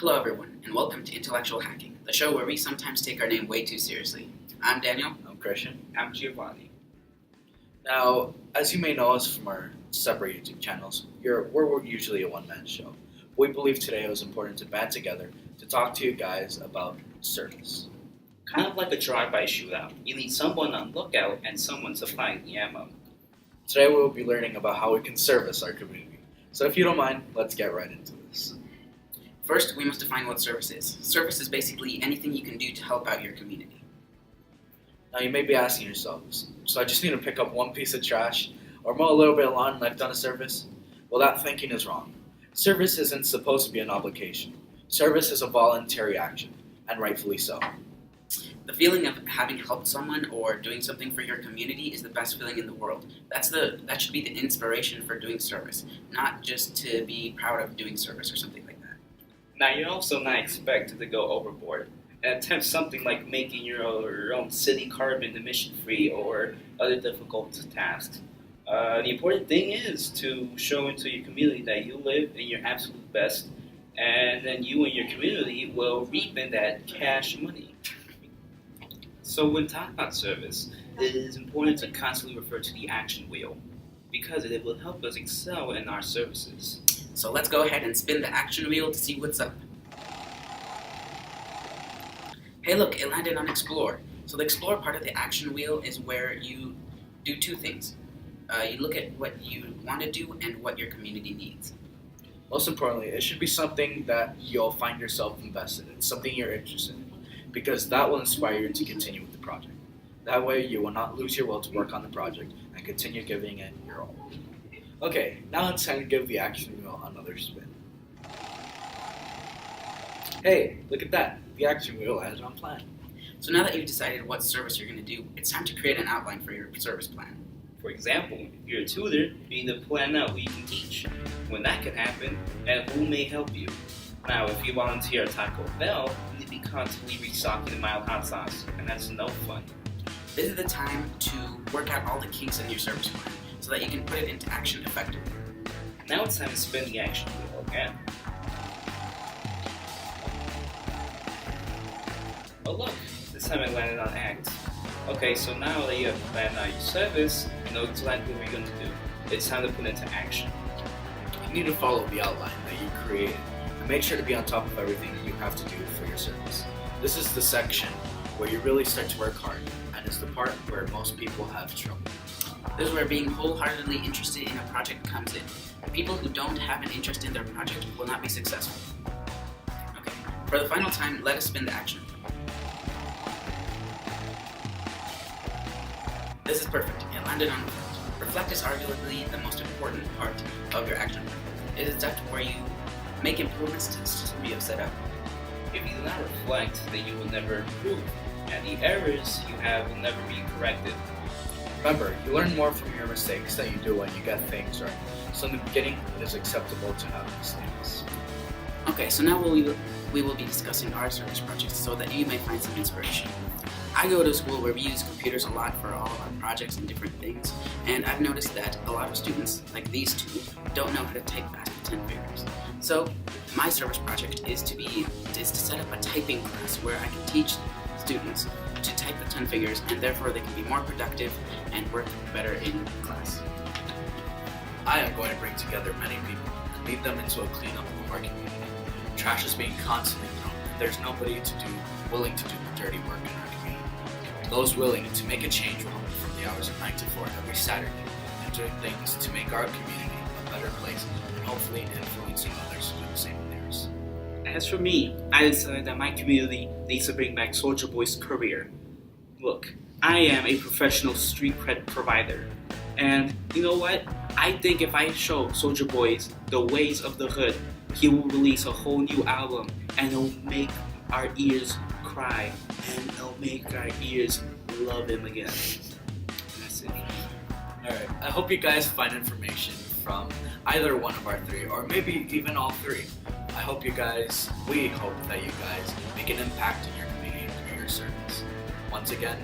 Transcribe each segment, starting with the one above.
Hello everyone, and welcome to Intellectual Hacking, the show where we sometimes take our name way too seriously. I'm Daniel. I'm Christian. I'm Giovanni. Now, as you may know us from our separate YouTube channels, we're usually a one-man show. We believe today it was important to band together to talk to you guys about service. Kind of like a drive-by shootout. You need someone on lookout and someone supplying the ammo. Today we will be learning about how we can service our community. So if you don't mind, let's get right into this. First, we must define what service is. Service is basically anything you can do to help out your community. Now you may be asking yourselves, so I just need to pick up one piece of trash or mow a little bit of lawn and I've done a service? Well, that thinking is wrong. Service isn't supposed to be an obligation. Service is a voluntary action, and rightfully so. The feeling of having helped someone or doing something for your community is the best feeling in the world. That should be the inspiration for doing service, not just to be proud of doing service or something like that. Now, you're also not expected to go overboard and attempt something like making your own city carbon emission-free or other difficult tasks. The important thing is to show into your community that you live in your absolute best, and then you and your community will reap in that cash money. So when talking about service, it is important to constantly refer to the action wheel because it will help us excel in our services. So let's go ahead and spin the action wheel to see what's up. Hey look, it landed on Explore. So the Explore part of the action wheel is where you do two things. You look at what you want to do and what your community needs. Most importantly, it should be something that you'll find yourself invested in, something you're interested in, because that will inspire you to continue with the project. That way you will not lose your will to work on the project and continue giving it your all. Okay, now it's time to give the action wheel another spin. Hey, look at that. The action wheel has on plan. So now that you've decided what service you're going to do, it's time to create an outline for your service plan. For example, if you're a tutor, you need to plan out who you can teach, when that can happen, and who may help you. Now, if you volunteer at Taco Bell, you need to be constantly restocking the mild hot sauce, and that's no fun. This is the time to work out all the kinks in your service plan so that you can put it into action effectively. Now it's time to spin the action wheel again. Oh look, this time it landed on ACT. Okay, so now that you have planned out your service, you know exactly what you're going to do. It's time to put it into action. You need to follow the outline that you created and make sure to be on top of everything you have to do for your service. This is the section where you really start to work hard, and it's the part where most people have trouble. This is where being wholeheartedly interested in a project comes in. People who don't have an interest in their project will not be successful. Okay, for the final time, let us spin the action. This is perfect. It landed on Reflect. Reflect is arguably the most important part of your action plan. It is a step where you make improvements to the system you have set up. If you do not reflect, then you will never improve, and the errors you have will never be corrected. Remember, you learn more from your mistakes than you do when you get things right. So in the beginning, it is acceptable to have mistakes. Okay, so now we will be discussing our service projects so that you may find some inspiration. I go to a school where we use computers a lot for all of our projects and different things, and I've noticed that a lot of students, like these two, don't know how to type fast with 10 fingers. So my service project is to set up a typing class where I can teach students to type with 10 fingers, and therefore they can be more productive and work better in class. I am going to bring together many people and lead them into a cleanup of our community. Trash is being constantly thrown, and there's nobody willing to do the dirty work in our community. Those willing to make a change will help from the hours of 9 to 4 every Saturday and doing things to make our community a better place and hopefully influencing others to do the same with theirs. As for me, I decided that my community needs to bring back Soldier Boy's career. Look, I am a professional street cred provider, and you know what? I think if I show Soldier Boys the ways of the hood, he will release a whole new album, and it'll make our ears cry, and it'll make our ears love him again. That's it. Alright, I hope you guys find information from either one of our three, or maybe even all three. We hope that you guys make an impact in your community through your service. Once again,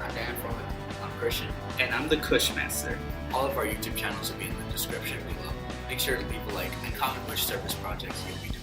I'm Dan Froman. I'm Christian. And I'm the Cushmaster. All of our YouTube channels will be in the description below. Make sure to leave a like and comment which service projects you'll be